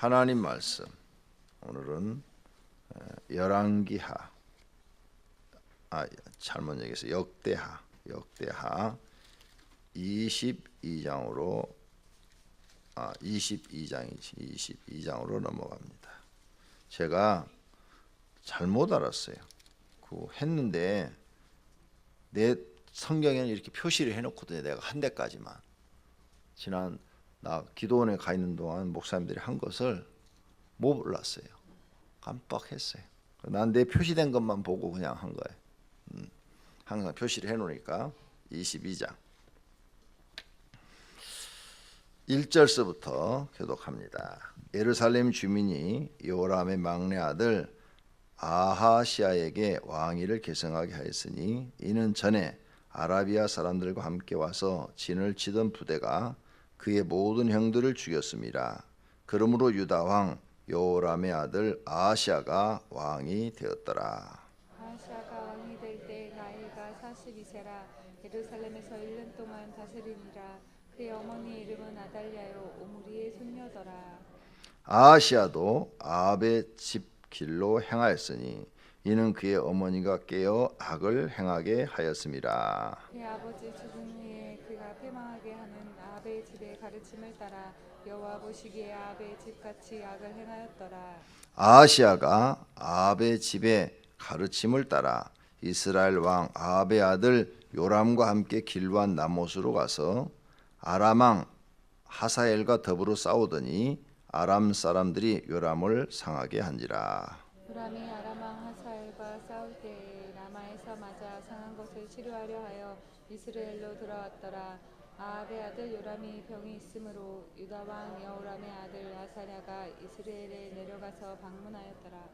하나님 말씀 오늘은 열왕기하 잘못 얘기해서 역대하 22장으로 22장으로 넘어갑니다. 제가 잘못 알았어요. 했는데 내 성경에는 이렇게 표시를 해놓거든요. 내가 한 데까지만. 지난 나 기도원에 가 있는 동안 목사님들이 한 것을 못 몰랐어요. 깜빡했어요. 난 내 표시된 것만 보고 그냥 한 거예요. 항상 표시를 해놓으니까. 22장 1절서부터 교독합니다. 예루살렘 주민이 요람의 막내 아들 아하시아에게 왕위를 계승하게 하였으니 이는 전에 아라비아 사람들과 함께 와서 진을 치던 부대가 그의 모든 형들을 죽였습니다. 그러므로 유다 왕 요람의 아들 아하시아가 왕이 되었더라. 아하시아가 왕이 될 때 나이가 42세라 예루살렘에서 1년 동안 다스리니라. 그의 어머니 이름은 아달랴요 오므리의 손녀더라. 아하시아도 아합의 집 길로 행하였으니 이는 그의 어머니가 깨어 악을 행하게 하였음이라. 그의 아버지 죽은 후에 그가 패망하게 하는 아합의 집의 가르침을 따라 여호와 보시기에 아합의 집같이 악을 행하였더라. 아하시아가 아합의 집의 가르침을 따라 이스라엘 왕 아합의 아들 요람과 함께 길르한 나못으로 가서 아람 왕 하사엘과 더불어 싸우더니 아람 사람들이 요람을 상하게 한지라. 요람이 아람 왕 하사엘과 싸울 때에 라마에서 맞아 상한 것을 치료하려 하여 이스라엘로 돌아왔더라. 아합의 아들 요람이 병이 있으므로 유다 왕 여호람의 아들 아사랴가 이스라엘에 내려가서 방문하였더라.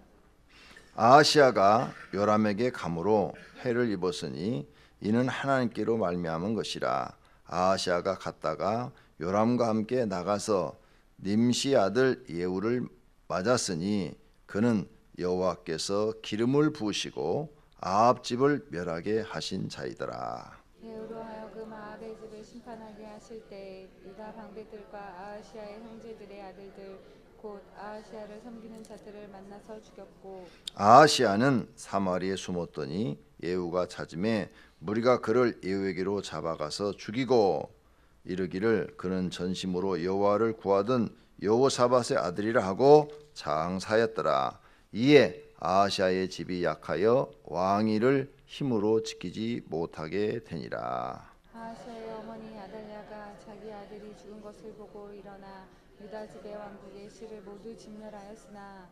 아하시아가 요람에게 감으로 해를 입었으니 이는 하나님께로 말미암은 것이라. 아하시아가 갔다가 요람과 함께 나가서 님시 아들 예후를 맞았으니 그는 여호와께서 기름을 부으시고 아합 집을 멸하게 하신 자이더라. 예후로 하여금 아합의 집을 심판하게 하실 때 유다 방백들과 아하시아의 형제들의 아들들 곧 아하시아를 섬기는 자들을 만나서 죽였고 아하시아는 사마리에 숨었더니 예후가 찾음에 무리가 그를 예후에게로 잡아가서 죽이고 이르기를 그는 전심으로 여호와를 구하던 여호사밧의 아들이라 하고 장사하였더라. 이에 아하시아의 집이 약하여 왕위를 힘으로 지키지 못하게 되니라. 아하시아의 어머니 아달랴가 자기 아들이 죽은 것을 보고 일어나 유다 집의 왕국의 씨를 모두 진멸하였으나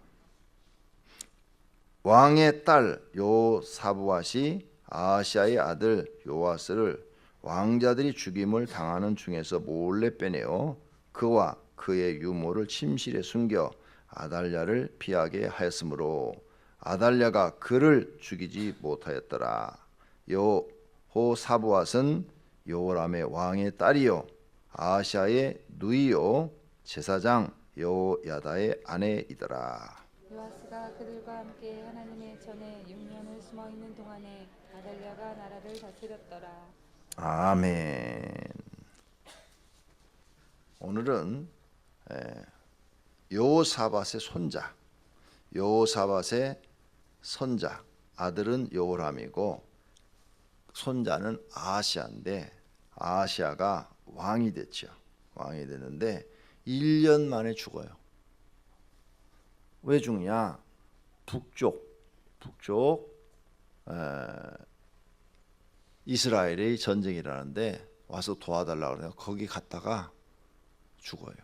왕의 딸 요사부앗이 아하시아의 아들 요아스를 왕자들이 죽임을 당하는 중에서 몰래 빼내어 그와 그의 유모를 침실에 숨겨 아달랴를 피하게 하였으므로 아달랴가 그를 죽이지 못하였더라. 여호사부앗은 요람의 왕의 딸이요 아하시아의 누이요 제사장 여호야다의 아내이더라. 요아스가 그들과 함께 하나님의 전에 6년을 숨어 있는 동안에 아달랴가 나라를 다스렸더라. 아멘. 오늘은 여호사밧의 손자 아들은 요람이고 손자는 아하시아인데 아하시아가 왕이 됐죠. 왕이 됐는데 1년 만에 죽어요. 왜 죽냐? 북쪽 이스라엘의 전쟁이 일어나는데 와서 도와달라고 그래요. 거기 갔다가 죽어요.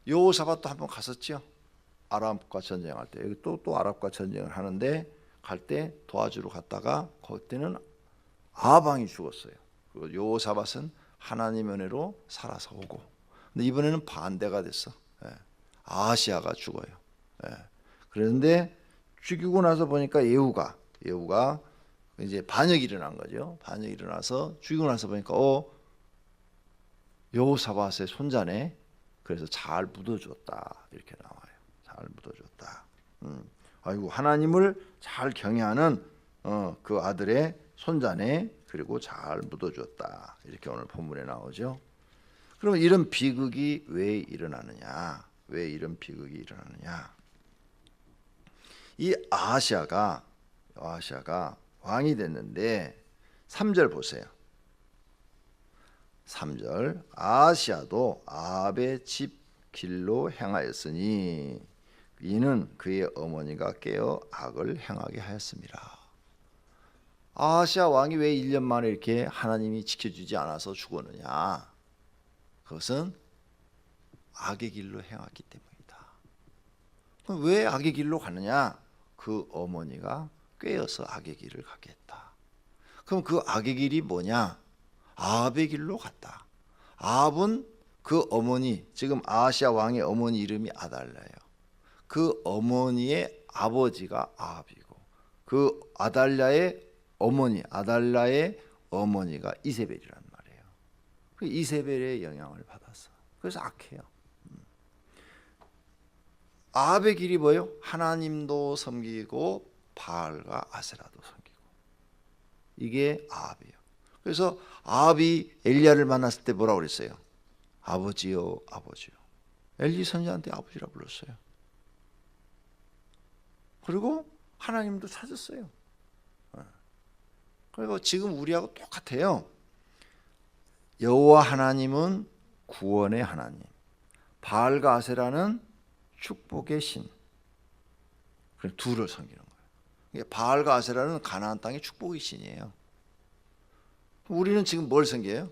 여호사밧도 한번 갔었죠. 아람과 전쟁할 때 여기 또 아랍과 전쟁을 하는데 갈 때 도와주러 갔다가 그때는 아합 왕이 죽었어요. 그리고 여호사밧은 하나님의 은혜로 살아서 오고. 근데 이번에는 반대가 됐어. 아하시아가 죽어요. 그런데 죽이고 나서 보니까 예후가 이제 반역이 일어난 거죠. 반역이 일어나서 죽이고 나서 보니까 여호사밧의 손자네. 그래서 잘 묻어줬다 이렇게 나와요. 잘 묻어줬다. 아이고 하나님을 잘 경외하는 그 아들의 손자네. 그리고 잘 묻어줬다 이렇게 오늘 본문에 나오죠. 그럼 이런 비극이 왜 일어나느냐? 왜 이런 비극이 일어나느냐? 이 아하시아가 왕이 됐는데 3절 보세요. 3절 아하시아도 아합의 집 길로 행하였으니 이는 그의 어머니가 깨어 악을 행하게 하였습니다. 아하시아 왕이 왜 1년 만에 이렇게 하나님이 지켜주지 않아서 죽었느냐? 그것은 악의 길로 행했기 때문이다. 그럼 왜 악의 길로 가느냐? 그 어머니가 꾀어서 악의 길을 가게 했다. 그럼 그 악의 길이 뭐냐? 아합의 길로 갔다. 아합은 그 어머니, 지금 아하시아 왕의 어머니 이름이 아달랴예요. 그 어머니의 아버지가 아합이고 그 아달랴의 어머니가 이세벨이란 말이에요. 그 이세벨의 영향을 받았어. 그래서 악해요. 아합의 길이 뭐예요? 하나님도 섬기고 바알과 아세라도 섬기고. 이게 아합이에요. 그래서 아합이 엘리야를 만났을 때 뭐라고 그랬어요? 아버지요, 아버지요. 엘리 선지자한테 아버지라 불렀어요. 그리고 하나님도 찾았어요. 그리고 지금 우리하고 똑같아요. 여호와 하나님은 구원의 하나님, 바알과 아세라는 축복의 신. 그래서 둘을 섬기는 거예요. 바알과 아세라는 가나안 땅의 축복의 신이에요. 우리는 지금 뭘 섬겨요?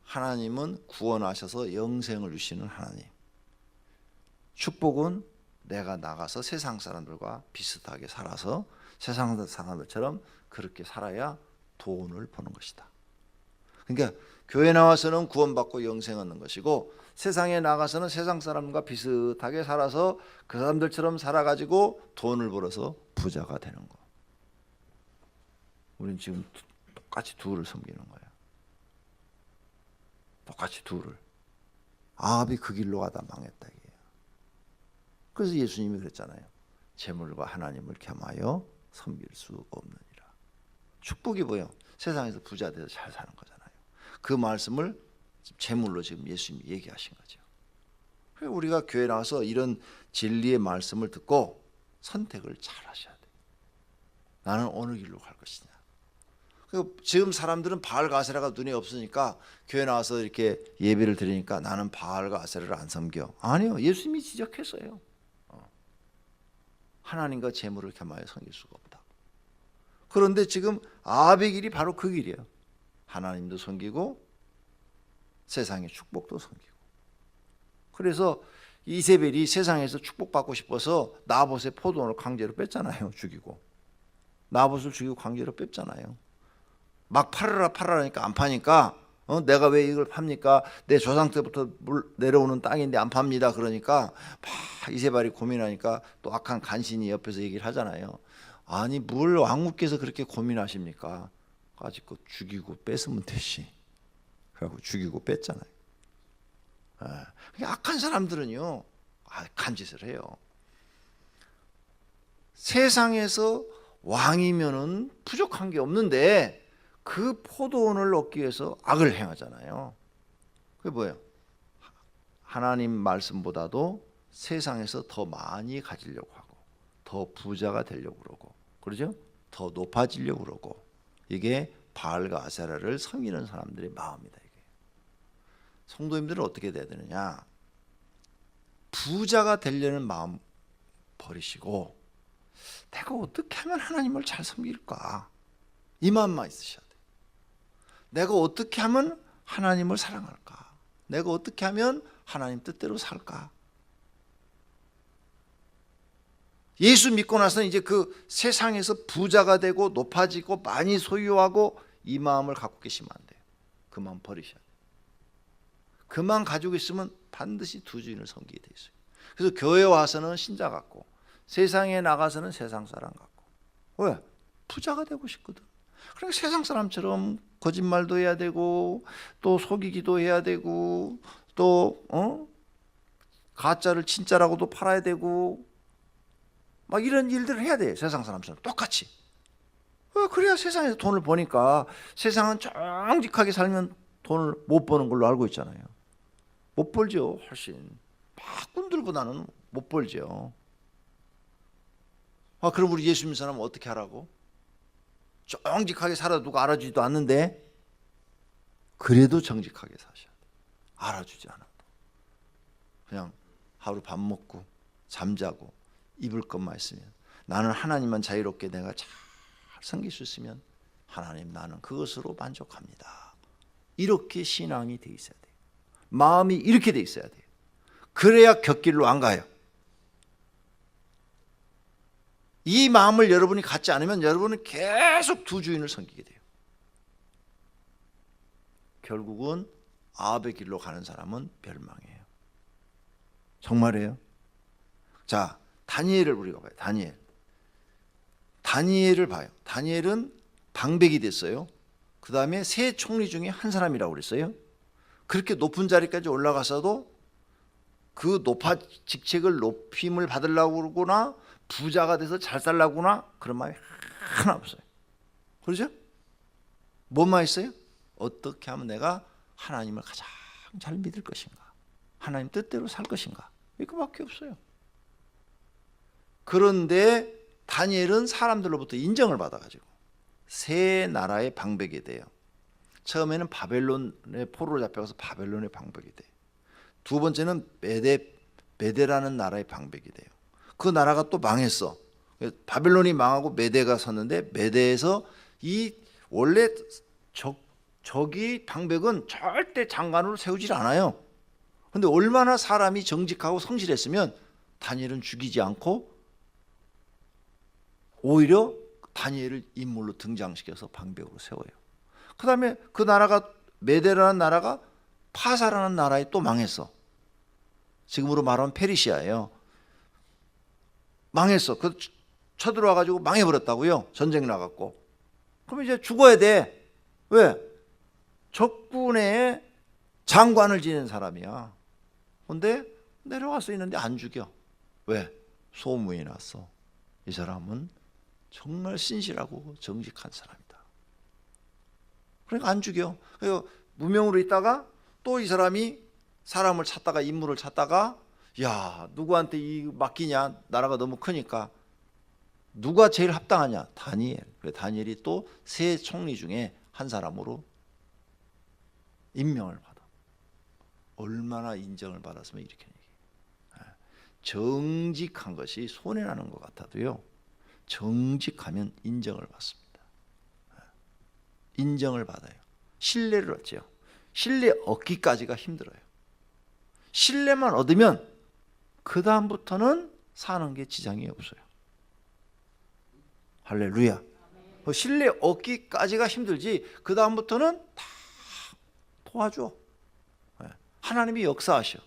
하나님은 구원하셔서 영생을 주시는 하나님. 축복은 내가 나가서 세상 사람들과 비슷하게 살아서 세상 사람들처럼 그렇게 살아야 돈을 버는 것이다. 그러니까 교회 나와서는 구원받고 영생 얻는 것이고 세상에 나가서는 세상 사람과 비슷하게 살아서 그 사람들처럼 살아가지고 돈을 벌어서 부자가 되는 거. 우리는 지금 똑같이 둘을 섬기는 거예요. 똑같이 둘을. 아합이 그 길로 가다 망했다 이게요. 그래서 예수님이 그랬잖아요. 재물과 하나님을 겸하여 섬길 수 없느니라. 축복이 뭐예요? 세상에서 부자 돼서 잘 사는 거잖아요. 그 말씀을 재물로 지금 예수님이 얘기하신 거죠. 그래서 우리가 교회 나와서 이런 진리의 말씀을 듣고 선택을 잘 하셔야 돼요. 나는 어느 길로 갈 것이냐. 지금 사람들은 바알과 아세라가 눈에 없으니까 교회 나와서 이렇게 예배를 드리니까 나는 바알과 아세라를 안 섬겨. 아니요. 예수님이 지적했어요. 하나님과 재물을 겸하여 섬길 수가 없다. 그런데 지금 아합의 길이 바로 그 길이에요. 하나님도 섬기고 세상의 축복도 섬기고. 그래서 이세벨이 세상에서 축복받고 싶어서 나봇의 포도원을 강제로 뺐잖아요. 죽이고. 나봇을 죽이고 강제로 뺐잖아요. 막 팔으라니까 안 파니까 내가 왜 이걸 팝니까? 내 조상 때부터 내려오는 땅인데 안 팝니다. 그러니까 막 이세벨이 고민하니까 또 악한 간신이 옆에서 얘기를 하잖아요. 아니 뭘 왕국께서 그렇게 고민하십니까? 가지고 죽이고 뺐으면 되지. 그래갖고 죽이고 뺐잖아요. 악한 사람들은요 악한 짓을 해요. 세상에서 왕이면은 부족한 게 없는데 그 포도원을 얻기 위해서 악을 행하잖아요. 그게 뭐예요? 하나님 말씀보다도 세상에서 더 많이 가지려고 하고 더 부자가 되려고 그러고 그러죠? 더 높아지려고 그러고 이게 바알과 아세라를 섬기는 사람들의 마음이다. 이게. 성도님들은 어떻게 돼야 되느냐? 부자가 되려는 마음 버리시고 내가 어떻게 하면 하나님을 잘 섬길까? 이 마음만 있으셔야 돼요. 내가 어떻게 하면 하나님을 사랑할까? 내가 어떻게 하면 하나님 뜻대로 살까? 예수 믿고 나서는 이제 그 세상에서 부자가 되고 높아지고 많이 소유하고 이 마음을 갖고 계시면 안 돼요. 그 마음 버리셔야 돼요. 그 마음 가지고 있으면 반드시 두 주인을 섬기게 돼 있어요. 그래서 교회 와서는 신자 같고 세상에 나가서는 세상 사람 같고. 왜? 부자가 되고 싶거든. 그러니까 세상 사람처럼 거짓말도 해야 되고 또 속이기도 해야 되고 또 가짜를 진짜라고도 팔아야 되고 막 이런 일들을 해야 돼. 세상 사람처럼 똑같이. 그래야 세상에서 돈을 버니까 세상은 정직하게 살면 돈을 못 버는 걸로 알고 있잖아요. 못 벌죠. 훨씬 파꾼들고 나는 못 벌죠. 그럼 우리 예수 믿는 사람은 어떻게 하라고? 정직하게 살아도 누가 알아주지도 않는데 그래도 정직하게 사셔야 돼. 알아주지 않아도. 그냥 하루 밥 먹고 잠자고 입을 것만 있으면, 나는 하나님만 자유롭게 내가 잘 섬길 수 있으면 하나님 나는 그것으로 만족합니다. 이렇게 신앙이 돼 있어야 돼요. 마음이 이렇게 돼 있어야 돼요. 그래야 곁길로 안 가요. 이 마음을 여러분이 갖지 않으면 여러분은 계속 두 주인을 섬기게 돼요. 결국은 아합의 길로 가는 사람은 멸망해요. 정말이에요. 자, 다니엘을 우리가 봐요. 다니엘을 봐요. 다니엘은 방백이 됐어요. 그 다음에 세 총리 중에 한 사람이라고 그랬어요. 그렇게 높은 자리까지 올라가서도 그 직책을 높임을 받으려고 그러거나 부자가 돼서 잘 살라구나 그런 마음이 하나 없어요. 그렇죠? 뭐만 있어요? 어떻게 하면 내가 하나님을 가장 잘 믿을 것인가, 하나님 뜻대로 살 것인가, 이거밖에 없어요. 그런데 다니엘은 사람들로부터 인정을 받아가지고 세 나라의 방백이 돼요. 처음에는 바벨론의 포로로 잡혀가서 바벨론의 방백이 돼요. 두 번째는 메데라는 나라의 방백이 돼요. 그 나라가 또 망했어. 바벨론이 망하고 메데가 섰는데 메데에서 이 원래 저기 방백은 절대 장관으로 세우질 않아요. 그런데 얼마나 사람이 정직하고 성실했으면 다니엘은 죽이지 않고 오히려 다니엘을 인물로 등장시켜서 방백으로 세워요. 그 다음에 그 나라가 메데라는 나라가 파사라는 나라에 또 망했어. 지금으로 말하면 페르시아예요. 망했어. 그 쳐들어와 가지고 망해버렸다고요. 전쟁 나갔고. 그럼 이제 죽어야 돼. 왜? 적군의 장관을 지낸 사람이야. 근데 내려와서 있는데 안 죽여. 왜? 소문이 났어. 이 사람은 정말 신실하고 정직한 사람이다. 그러니까 안 죽여. 그래서 무명으로 있다가 또 이 사람이 사람을 찾다가 인물을 찾다가 야, 누구한테 이 맡기냐? 나라가 너무 크니까. 누가 제일 합당하냐? 다니엘. 그래 다니엘이 또 세 총리 중에 한 사람으로 임명을 받아. 얼마나 인정을 받았으면 이렇게 얘기해. 정직한 것이 손해나는 것 같아도요, 정직하면 인정을 받습니다. 인정을 받아요. 신뢰를 얻죠. 신뢰 얻기까지가 힘들어요. 신뢰만 얻으면 그 다음부터는 사는 게 지장이 없어요. 할렐루야. 신뢰 얻기까지가 힘들지 그 다음부터는 다 도와줘. 하나님이 역사하셔.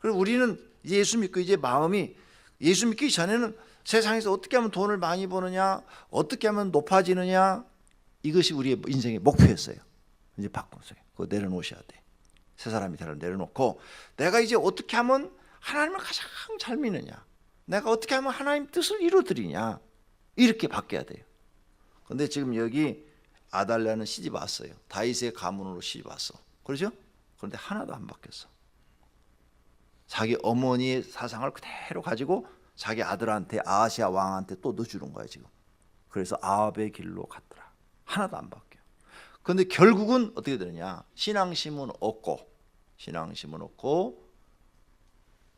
그리고 우리는 예수 믿고 이제 마음이, 예수 믿기 전에는 세상에서 어떻게 하면 돈을 많이 버느냐, 어떻게 하면 높아지느냐, 이것이 우리의 인생의 목표였어요. 이제 바꿨어요. 그거 내려놓으셔야 돼. 세 사람이 다를 내려놓고 내가 이제 어떻게 하면 하나님을 가장 잘 믿느냐, 내가 어떻게 하면 하나님 뜻을 이루어드리냐, 이렇게 바뀌어야 돼요. 그런데 지금 여기 아달랴는 시집 왔어요. 다윗의 가문으로 시집 왔어. 그렇죠? 그런데 하나도 안 바뀌었어. 자기 어머니의 사상을 그대로 가지고 자기 아들한테, 아하시아 왕한테 또 넣어주는 거야 지금. 그래서 아합의 길로 갔더라. 하나도 안 바뀌어. 그런데 결국은 어떻게 되느냐, 신앙심은 없고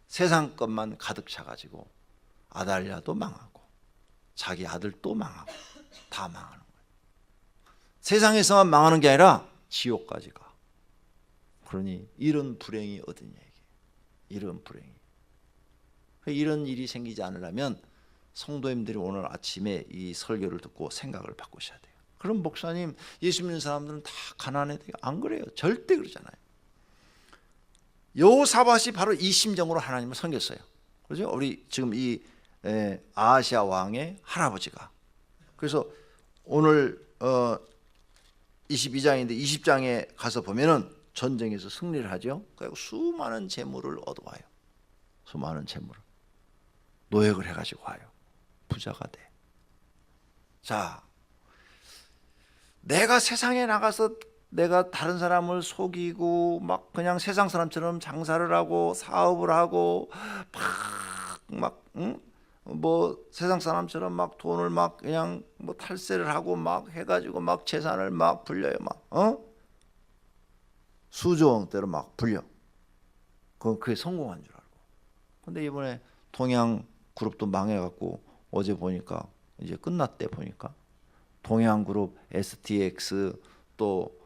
세상 것만 가득 차가지고 아달랴도 망하고 자기 아들도 망하고 다 망하는 거예요. 세상에서만 망하는 게 아니라 지옥까지 가. 그러니 이런 불행이 어디냐, 이게. 이런 불행이. 이런 일이 생기지 않으려면 성도님들이 오늘 아침에 이 설교를 듣고 생각을 바꾸셔야 돼요. 그럼 목사님, 예수 믿는 사람들은 다 가난해. 안 그래요. 절대 그러잖아요. 여호사밧이 바로 이 심정으로 하나님을 섬겼어요. 그렇죠? 우리 지금 이 아하시아 왕의 할아버지가. 그래서 오늘 22장인데 20장에 가서 보면은 전쟁에서 승리를 하죠. 그리고 수많은 재물을 얻어와요. 수많은 재물을 노역을 해가지고 와요. 부자가 돼. 자, 내가 세상에 나가서 내가 다른 사람을 속이고 막 그냥 세상 사람처럼 장사를 하고 사업을 하고 막 응? 뭐 세상 사람처럼 막 돈을 막 그냥 뭐 탈세를 하고 막 해가지고 막 재산을 막 불려요. 막 수조 원대로 막 불려. 그게 성공한 줄 알고. 근데 이번에 동양 그룹도 망해갖고 어제 보니까 이제 끝났대. 보니까 동양 그룹, STX 또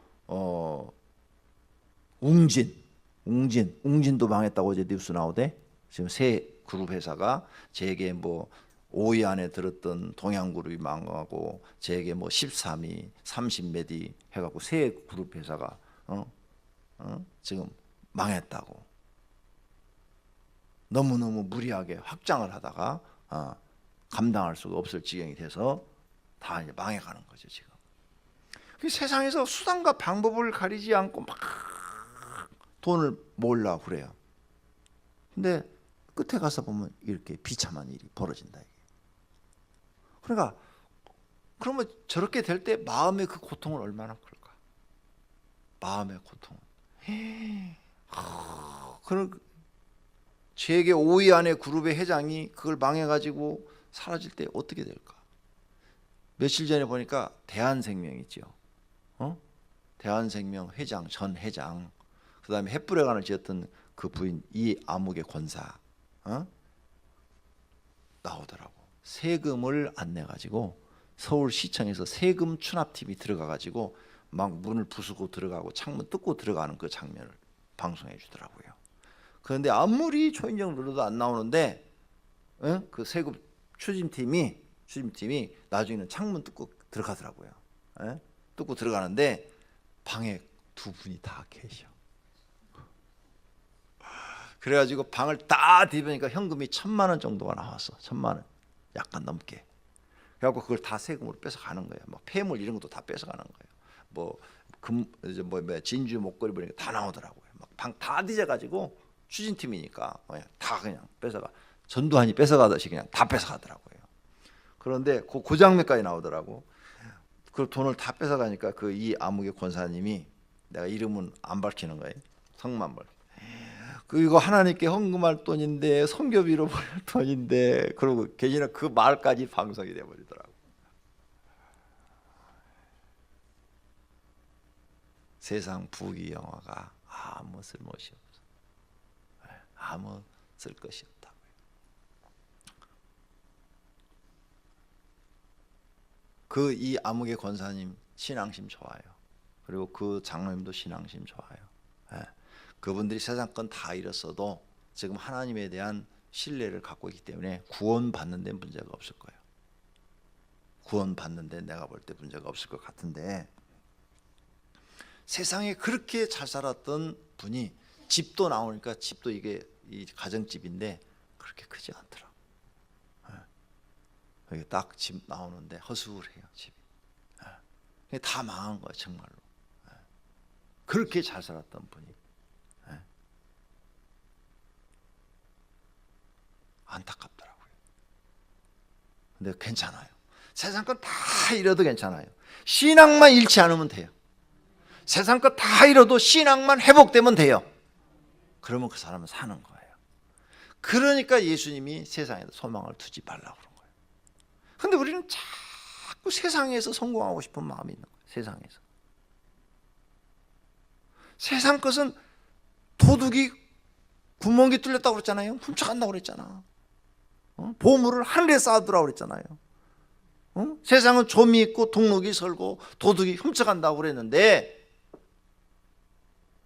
웅진도 망했다고 어제 뉴스 나오대. 지금 세 그룹 회사가 제게 뭐 5위 안에 들었던 동양그룹이 망하고 제게 뭐 13위, 30메디 해갖고 세 그룹 회사가 지금 망했다고. 너무너무 무리하게 확장을 하다가 감당할 수가 없을 지경이 돼서 다 이제 망해가는 거죠 지금. 세상에서 수단과 방법을 가리지 않고 막 돈을 모으려고 그래요. 근데 끝에 가서 보면 이렇게 비참한 일이 벌어진다. 그러니까 그러면 저렇게 될 때 마음의 그 고통은 얼마나 클까? 마음의 고통은. 그런 제게 5위 안에 그룹의 회장이 그걸 망해가지고 사라질 때 어떻게 될까? 며칠 전에 보니까 대한생명 있죠. 대한생명 회장, 전 회장, 그 다음에 햇불회관을 지었던 그 부인 이아무개 권사 나오더라고. 세금을 안 내가지고 서울시청에서 세금 추납팀이 들어가가지고 막 문을 부수고 들어가고 창문 뜯고 들어가는 그 장면을 방송해 주더라고요. 그런데 아무리 초인종 눌러도 안 나오는데 그 세금 추진팀이 나중에는 창문 뜯고 들어가더라고요. 뜯고 들어가는데 방에 두 분이 다 계셔. 그래가지고 방을 다 뒤보니까 현금이 1,000만 원 정도가 나왔어. 1,000만 원 약간 넘게. 그래갖고 그걸 다 세금으로 뺏어가는 거예요. 뭐 폐물 이런 것도 다 뺏어가는 거예요. 뭐 진주 목걸이 보니까 다 나오더라고요. 막 방 다 뒤져가지고 추진팀이니까 다 그냥 뺏어가. 전두환이 뺏어가듯이 그냥 다 뺏어가더라고요. 그런데 그 장면까지 나오더라고. 그 돈을 다 뺏어가니까 그 이아무개 권사님이, 내가 이름은 안 밝히는 거예요. 성만 밝히. 이거 하나님께 헌금할 돈인데 선교비로 보낼 돈인데, 그러고 계시나 그 말까지 방송이 돼버리더라고. 세상 부귀 영화가 아무 쓸모시 없어. 아무 쓸 것이 없다고요. 그 이아무개 권사님 신앙심 좋아요. 그리고 그 장로님도 신앙심 좋아요. 그분들이 세상 건 다 잃었어도 지금 하나님에 대한 신뢰를 갖고 있기 때문에 구원받는 데 문제가 없을 거예요. 구원받는 데 내가 볼 때 문제가 없을 것 같은데, 세상에 그렇게 잘 살았던 분이 집도 나오니까, 집도 이게 이 가정집인데 그렇게 크지 않더라. 여기 딱 집 나오는데 허술해요, 집이. 다 망한 거예요, 정말로. 그렇게 잘 살았던 분이. 안타깝더라고요. 근데 괜찮아요. 세상 건 다 잃어도 괜찮아요. 신앙만 잃지 않으면 돼요. 세상 거 다 잃어도 신앙만 회복되면 돼요. 그러면 그 사람은 사는 거예요. 그러니까 예수님이 세상에 소망을 두지 말라고 그런 거예요. 근데 우리는 자꾸 세상에서 성공하고 싶은 마음이 있는 거예요. 세상에서. 세상 것은 도둑이 구멍이 뚫렸다고 그랬잖아요. 훔쳐간다고 그랬잖아. 보물을 하늘에 쌓아두라고 그랬잖아요. 세상은 좀이 있고 동록이 설고 도둑이 훔쳐간다고 그랬는데,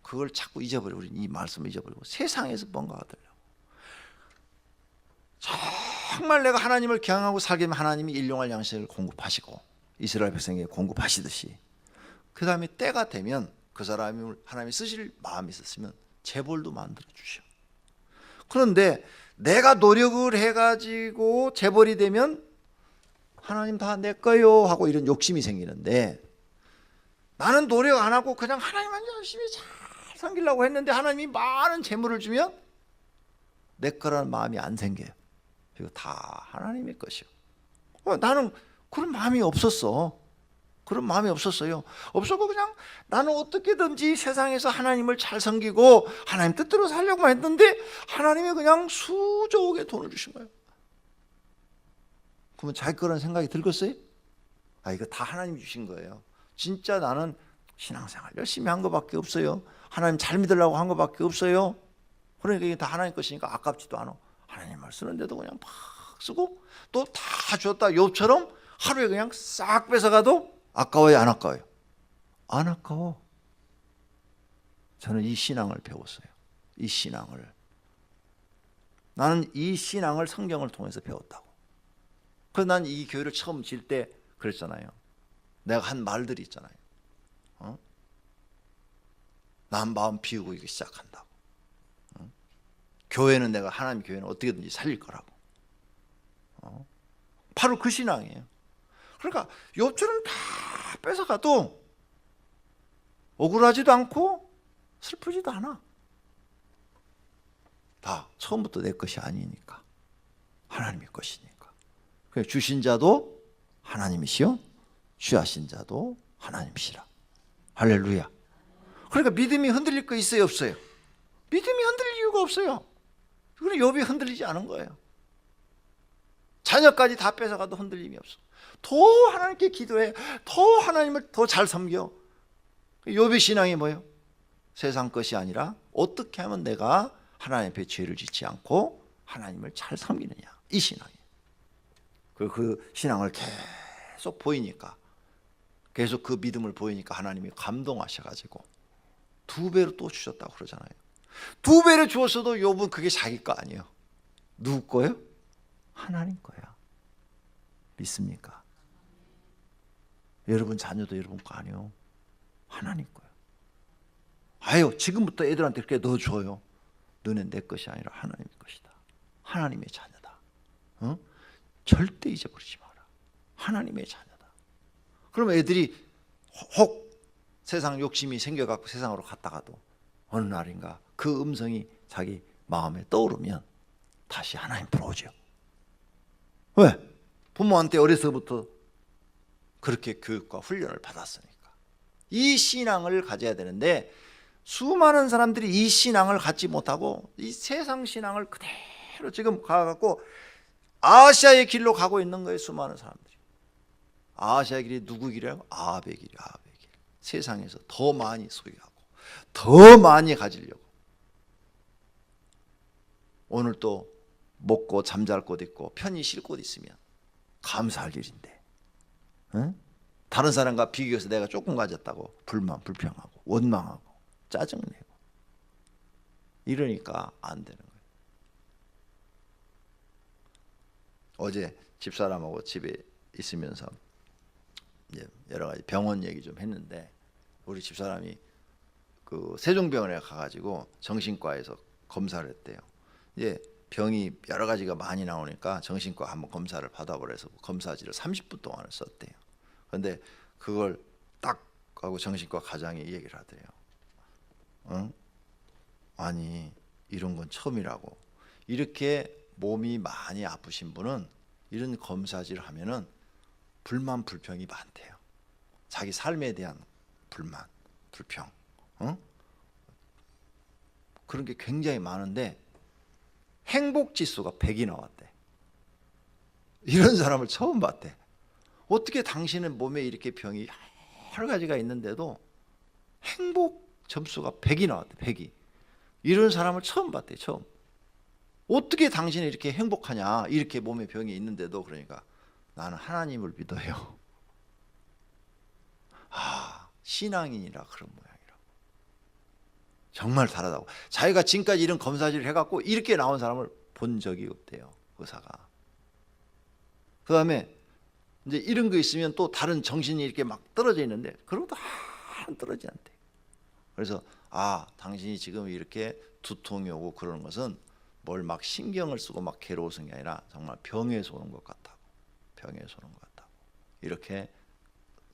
그걸 자꾸 잊어버리고, 우리는 이 말씀을 잊어버리고 세상에서 뭔가 하더라고. 정말 내가 하나님을 경외하고 살게 되면 하나님이 일용할 양식을 공급하시고 이스라엘 백성에게 공급하시듯이, 그 다음에 때가 되면 그 사람을 하나님이 쓰실 마음이 있었으면 재벌도 만들어 주셔. 그런데 내가 노력을 해가지고 재벌이 되면 하나님 다 내 거요 하고 이런 욕심이 생기는데, 나는 노력 안 하고 그냥 하나님만 열심히 잘 섬기려고 했는데 하나님이 많은 재물을 주면 내 거라는 마음이 안 생겨요. 이거 다 하나님의 것이요. 나는 그런 마음이 없었어. 그런 마음이 없었어요. 없었고 그냥 나는 어떻게든지 세상에서 하나님을 잘 섬기고 하나님 뜻대로 살려고만 했는데 하나님이 그냥 수조억의 돈을 주신 거예요. 그러면 자기 거라는 생각이 들겠어요? 아, 이거 다 하나님이 주신 거예요. 진짜 나는 신앙생활 열심히 한 것밖에 없어요. 하나님 잘 믿으려고 한 것밖에 없어요. 그러니까 이게 다 하나님 것이니까 아깝지도 않아. 하나님 말 쓰는데도 그냥 막 쓰고 또 다 줬다. 욥처럼 하루에 그냥 싹 뺏어가도 아까워요, 안 아까워요? 안 아까워. 저는 이 신앙을 배웠어요. 이 신앙을. 나는 이 신앙을 성경을 통해서 배웠다고. 그래서 난 이 교회를 처음 질 때 그랬잖아요. 내가 한 말들이 있잖아요. 난 마음 비우고 이거 시작한다고. 교회는 내가 하나님 교회는 어떻게든지 살릴 거라고. 바로 그 신앙이에요. 그러니까 욥처럼 다 뺏어가도 억울하지도 않고 슬프지도 않아. 다 처음부터 내 것이 아니니까. 하나님의 것이니까. 주신 자도 하나님이시요 취하신 자도 하나님이시라. 할렐루야. 그러니까 믿음이 흔들릴 거 있어요, 없어요? 믿음이 흔들릴 이유가 없어요. 그래서 욥이 흔들리지 않은 거예요. 자녀까지 다 뺏어가도 흔들림이 없어. 더 하나님께 기도해. 더 하나님을 더 잘 섬겨. 욥의 신앙이 뭐예요? 세상 것이 아니라 어떻게 하면 내가 하나님 앞에 죄를 짓지 않고 하나님을 잘 섬기느냐. 이 신앙이에요. 그 신앙을 계속 보이니까, 계속 그 믿음을 보이니까 하나님이 감동하셔가지고 2배로 또 주셨다고 그러잖아요. 2배를 주었어도 욥은 그게 자기 거 아니에요. 누구 거예요? 하나님 거야. 믿습니까? 여러분 자녀도 여러분 거 아니에요. 하나님 거야. 아유, 지금부터 애들한테 그렇게 넣어줘요. 너는 내 것이 아니라 하나님의 것이다. 하나님의 자녀다. 절대 잊어버리지 마라. 하나님의 자녀다. 그러면 애들이 혹 세상 욕심이 생겨갖고 세상으로 갔다가도 어느 날인가 그 음성이 자기 마음에 떠오르면 다시 하나님 불러오죠. 왜? 부모한테 어려서부터 그렇게 교육과 훈련을 받았으니까. 이 신앙을 가져야 되는데 수많은 사람들이 이 신앙을 갖지 못하고 이 세상 신앙을 그대로 지금 가갖고 아시아의 길로 가고 있는 거예요. 수많은 사람들이. 아시아의 길이 누구 길이라고? 아합의 길이에요. 아합의 길. 세상에서 더 많이 소유하고 더 많이 가지려고. 오늘 또 먹고 잠잘 곳 있고 편히 쉴 곳 있으면 감사할 일인데, 다른 사람과 비교해서 내가 조금 가졌다고 불만, 불평하고 원망하고 짜증내고 이러니까 안 되는 거예요. 어제 집사람하고 집에 있으면서 여러 가지 병원 얘기 좀 했는데, 우리 집사람이 그 세종병원에 가가지고 정신과에서 검사를 했대요. 이제 병이 여러 가지가 많이 나오니까 정신과 한번 검사를 받아보래서 검사지를 30분 동안을 썼대요. 그런데 그걸 딱 하고 정신과 과장이 얘기를 하대요. 아니, 이런 건 처음이라고. 이렇게 몸이 많이 아프신 분은 이런 검사지를 하면은 불만, 불평이 많대요. 자기 삶에 대한 불만, 불평, 그런 게 굉장히 많은데 행복 지수가 100이 나왔대. 이런 사람을 처음 봤대. 어떻게 당신은 몸에 이렇게 병이 여러 가지가 있는데도 행복 점수가 100이 나왔대. 100이. 이런 사람을 처음 봤대. 처음. 어떻게 당신이 이렇게 행복하냐. 이렇게 몸에 병이 있는데도. 그러니까 나는 하나님을 믿어요. 아, 신앙인이라 그런 모양이라고. 정말 다르다고. 자기가 지금까지 이런 검사지를 해갖고 이렇게 나온 사람을 본 적이 없대요. 의사가. 그 다음에 이제 이런 거 있으면 또 다른 정신이 이렇게 막 떨어져 있는데 그런 것도 안 떨어지지 않대. 그래서 당신이 지금 이렇게 두통이 오고 그러는 것은 뭘 막 신경을 쓰고 막 괴로워서 게 아니라 정말 병에서 오는 것 같다고. 병에서 오는 것 같다고. 이렇게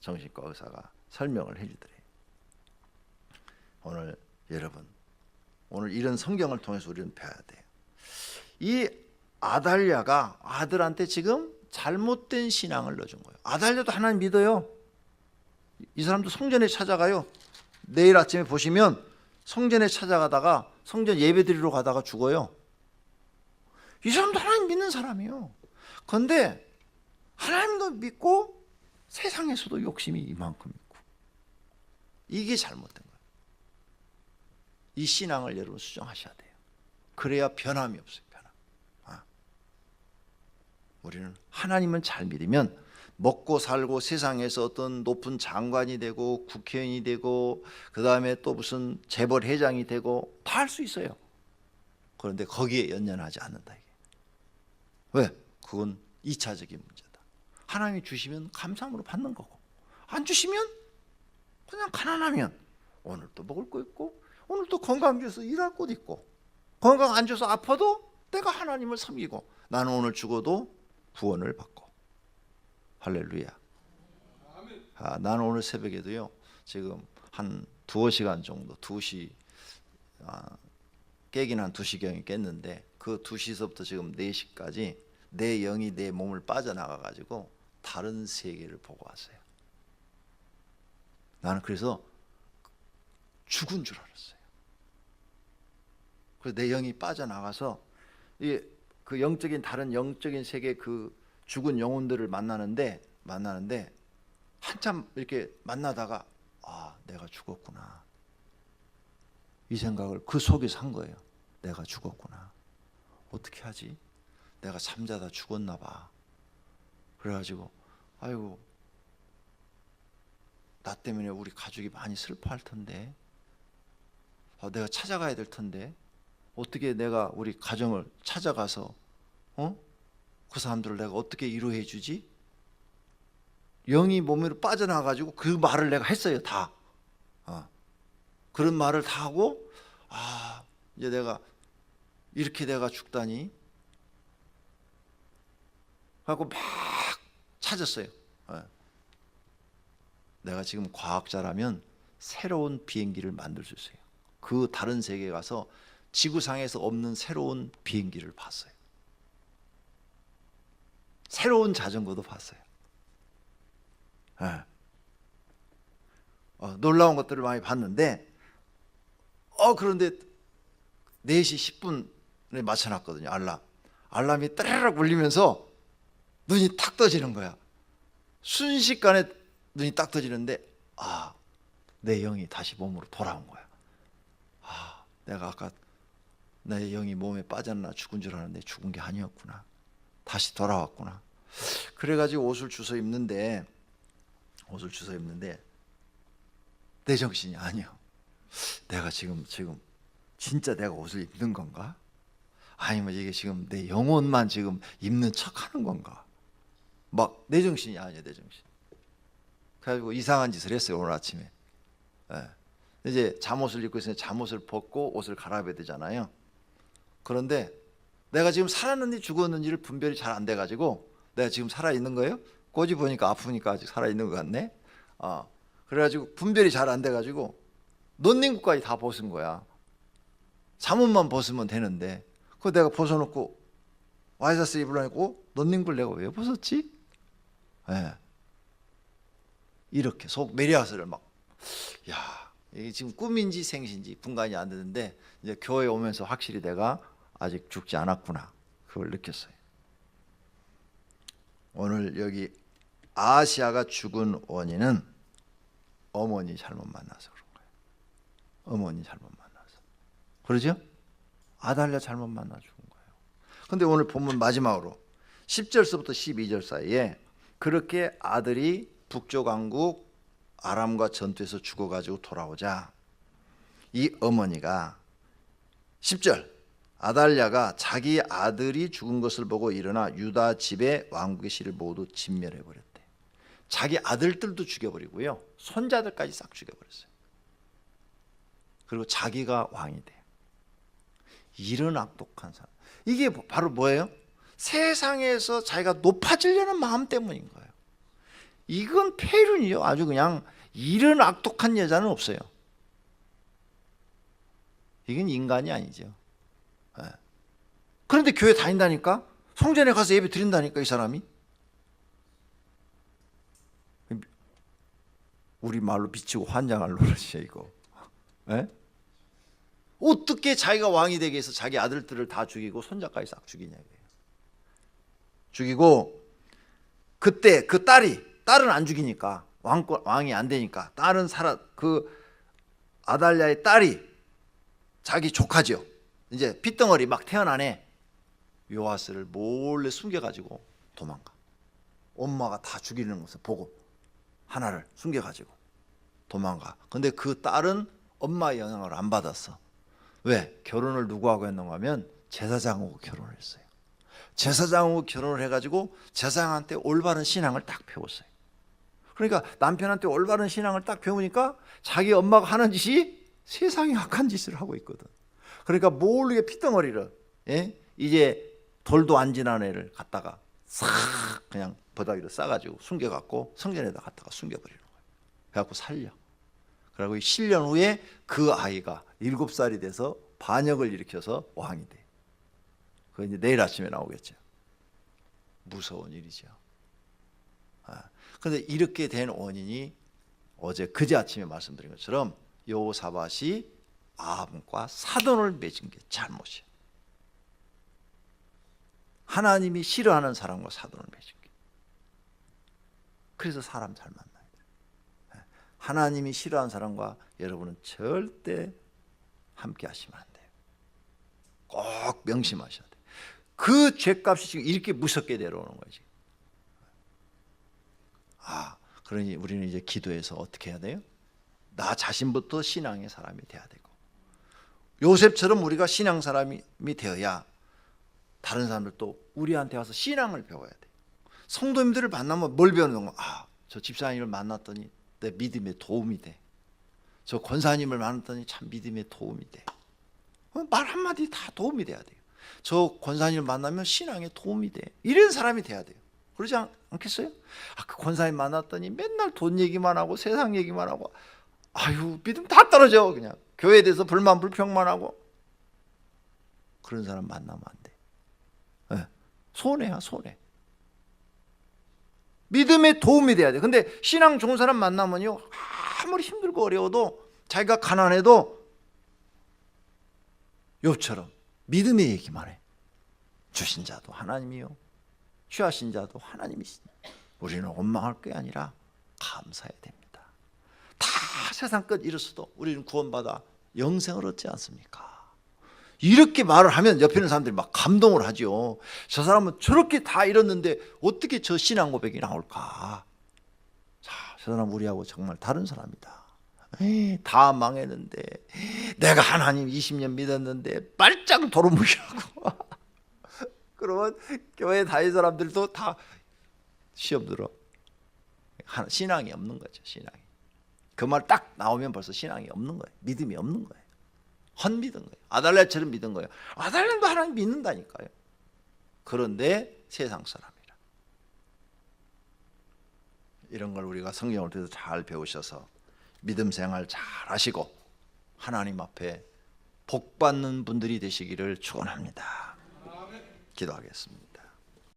정신과 의사가 설명을 해주더래요. 오늘 여러분, 오늘 이런 성경을 통해서 우리는 배워야 돼요. 이 아달랴가 아들한테 지금 잘못된 신앙을 넣어준 거예요. 아달랴도 하나님 믿어요. 이 사람도 성전에 찾아가요. 내일 아침에 보시면 성전에 찾아가다가 성전 예배드리러 가다가 죽어요. 이 사람도 하나님 믿는 사람이에요. 그런데 하나님도 믿고 세상에서도 욕심이 이만큼 있고, 이게 잘못된 거예요. 이 신앙을 여러분 수정하셔야 돼요. 그래야 변함이 없어요. 우리는 하나님은 잘 믿으면 먹고 살고 세상에서 어떤 높은 장관이 되고 국회의원이 되고 그 다음에 또 무슨 재벌 회장이 되고 다 할 수 있어요. 그런데 거기에 연연하지 않는다 이게. 왜? 그건 2차적인 문제다. 하나님이 주시면 감사함으로 받는 거고, 안 주시면 그냥 가난하면 오늘 또 먹을 거 있고 오늘 또 건강 줘서 일할 곳 있고, 건강 안 줘서 아파도 내가 하나님을 섬기고 나는 오늘 죽어도 구원을 받고. 할렐루야. 나는 오늘 새벽에도요, 지금 한 2시간 정도, 2시 깨긴 한 2시경에 깼는데 그 2시서부터 지금 4시까지 내 영이 내 몸을 빠져나가 가지고 다른 세계를 보고 왔어요. 나는 그래서 죽은 줄 알았어요. 그래서 내 영이 빠져나가서 그 영적인 다른 영적인 세계 그 죽은 영혼들을 만나는데 한참 이렇게 만나다가 내가 죽었구나, 이 생각을 그 속에서 한 거예요. 내가 죽었구나. 어떻게 하지? 내가 잠자다 죽었나 봐. 그래가지고 아이고, 나 때문에 우리 가족이 많이 슬퍼할 텐데, 내가 찾아가야 될 텐데 어떻게 내가 우리 가정을 찾아가서 그 사람들을 내가 어떻게 위로해 주지? 영이 몸으로 빠져나가지고 그 말을 내가 했어요. 다 그런 말을 다 하고, 이제 내가 이렇게 내가 죽다니 하고 막 찾았어요. 내가 지금 과학자라면 새로운 비행기를 만들 수 있어요. 그 다른 세계에 가서 지구상에서 없는 새로운 비행기를 봤어요. 새로운 자전거도 봤어요. 놀라운 것들을 많이 봤는데, 그런데 4시 10분에 맞춰놨거든요. 알람이 따라락 울리면서 눈이 탁 떠지는 거야. 순식간에 눈이 딱 떠지는데 내 영이 다시 몸으로 돌아온 거야. 내가 아까 내 영이 몸에 빠졌나 죽은 줄 알았는데 죽은 게 아니었구나. 다시 돌아왔구나. 그래가지고 옷을 주워 입는데 내 정신이 아니요. 내가 지금 진짜 내가 옷을 입는 건가? 아니면 이게 지금 내 영혼만 지금 입는 척하는 건가? 막 내 정신이 아니에요, 내 정신. 그래가지고 이상한 짓을 했어요, 오늘 아침에. 이제 잠옷을 입고 있으니 잠옷을 벗고 옷을 갈아입어야 되잖아요. 그런데 내가 지금 살았는지 죽었는지를 분별이 잘 안 돼가지고 내가 지금 살아있는 거예요? 꼬지 보니까 아프니까 아직 살아있는 것 같네. 그래가지고 분별이 잘 안 돼가지고 넌닝구까지 다 벗은 거야. 잠옷만 벗으면 되는데 그거 내가 벗어놓고 와이셔츠 입으려고 넌닝구를 내가 왜 벗었지? 이렇게 속 메리아스를 막, 이게 지금 꿈인지 생신지 분간이 안 되는데 이제 교회 오면서 확실히 내가 아직 죽지 않았구나, 그걸 느꼈어요. 오늘 여기 아시아가 죽은 원인은 어머니 잘못 만나서 그런 거예요. 어머니 잘못 만나서. 그러죠? 아달랴 잘못 만나 죽은 거예요. 근데 오늘 본문 마지막으로 10절서부터 12절 사이에 그렇게 아들이 북쪽 왕국 아람과 전투에서 죽어가지고 돌아오자 이 어머니가 10절 아달랴가 자기 아들이 죽은 것을 보고 일어나 유다 집의 왕국의 씨를 모두 진멸해버렸대. 자기 아들들도 죽여버리고요, 손자들까지 싹 죽여버렸어요. 그리고 자기가 왕이 돼. 이런 악독한 사람. 이게 바로 뭐예요? 세상에서 자기가 높아지려는 마음 때문인 거예요. 이건 폐륜이요. 아주 그냥 이런 악독한 여자는 없어요. 이건 인간이 아니죠. 그런데 교회 다닌다니까? 성전에 가서 예배 드린다니까 이 사람이? 우리 말로 미치고 환장할 노릇이야 이거. 에? 어떻게 자기가 왕이 되게 해서 자기 아들들을 다 죽이고 손자까지 싹 죽이냐 이거예요. 죽이고 그때 그 딸은 안 죽이니까 왕이 안 되니까 딸은 그 아달랴의 딸이 자기 조카죠. 이제 핏덩어리 막 태어나네. 요아스를 몰래 숨겨가지고 도망가. 엄마가 다 죽이는 것을 보고 하나를 숨겨가지고 도망가. 근데 그 딸은 엄마의 영향을 안 받았어. 왜? 결혼을 누구하고 했는가 하면 제사장하고 결혼을 했어요. 제사장하고 결혼을 해가지고 제사장한테 올바른 신앙을 딱 배웠어요. 그러니까 남편한테 올바른 신앙을 딱 배우니까 자기 엄마가 하는 짓이 세상에 악한 짓을 하고 있거든. 그러니까 모르게 핏덩어리를, 예? 이제 돌도 안 지난 애를 갖다가 싹 그냥 버다기로 싸가지고 숨겨갖고 성전에다 갖다가 숨겨버리는 거예요. 그래갖고 살려. 그리고 7년 후에 그 아이가 7살이 돼서 반역을 일으켜서 왕이 돼. 그거 이제 내일 아침에 나오겠죠. 무서운 일이죠. 그런데 이렇게 된 원인이 그제 아침에 말씀드린 것처럼 여호사밧이 아합과 사돈을 맺은 게 잘못이에요. 하나님이 싫어하는 사람과 사돈을 맺은 게. 그래서 사람 잘 만나야 돼요. 하나님이 싫어하는 사람과 여러분은 절대 함께 하시면 안 돼요. 꼭 명심하셔야 돼요. 그 죄값이 지금 이렇게 무섭게 내려오는 거지. 그러니 우리는 이제 기도해서 어떻게 해야 돼요? 나 자신부터 신앙의 사람이 돼야 되고, 요셉처럼 우리가 신앙 사람이 되어야 다른 사람들도 우리한테 와서 신앙을 배워야 돼. 성도님들을 만나면 뭘 배우는 거야? 저 집사님을 만났더니 내 믿음에 도움이 돼. 저 권사님을 만났더니 참 믿음에 도움이 돼. 말 한마디 다 도움이 돼야 돼요. 저 권사님을 만나면 신앙에 도움이 돼. 이런 사람이 돼야 돼요. 그러지 않겠어요? 그 권사님 만났더니 맨날 돈 얘기만 하고 세상 얘기만 하고 믿음 다 떨어져. 그냥 교회에 대해서 불만 불평만 하고. 그런 사람 만나면 안 돼. 손해야 손해. 믿음에 도움이 돼야 돼. 근데 신앙 좋은 사람 만나면요, 아무리 힘들고 어려워도 자기가 가난해도 욥처럼 믿음의 얘기만 해. 주신 자도 하나님이요, 취하신 자도 하나님이시니 우리는 원망할 게 아니라 감사해야 됩니다. 다 세상 끝 이뤘어도 우리는 구원받아 영생을 얻지 않습니까? 이렇게 말을 하면 옆에 있는 사람들이 막 감동을 하죠. 저 사람은 저렇게 다 잃었는데 어떻게 저 신앙 고백이 나올까? 자, 저 사람 우리하고 정말 다른 사람이다. 다 망했는데 내가 하나님 20년 믿었는데 빨짝 도루묵이라고. 그러면 교회 다니는 사람들도 다 시험 들어. 신앙이 없는 거죠. 신앙이. 그 말 딱 나오면 벌써 신앙이 없는 거예요. 믿음이 없는 거예요. 헛믿은 거예요. 아달랴처럼 믿은 거예요. 아달랴도 하나님 믿는다니까요. 그런데 세상 사람이라. 이런 걸 우리가 성경을 통해서 잘 배우셔서 믿음 생활 잘 하시고 하나님 앞에 복 받는 분들이 되시기를 축원합니다. 기도하겠습니다.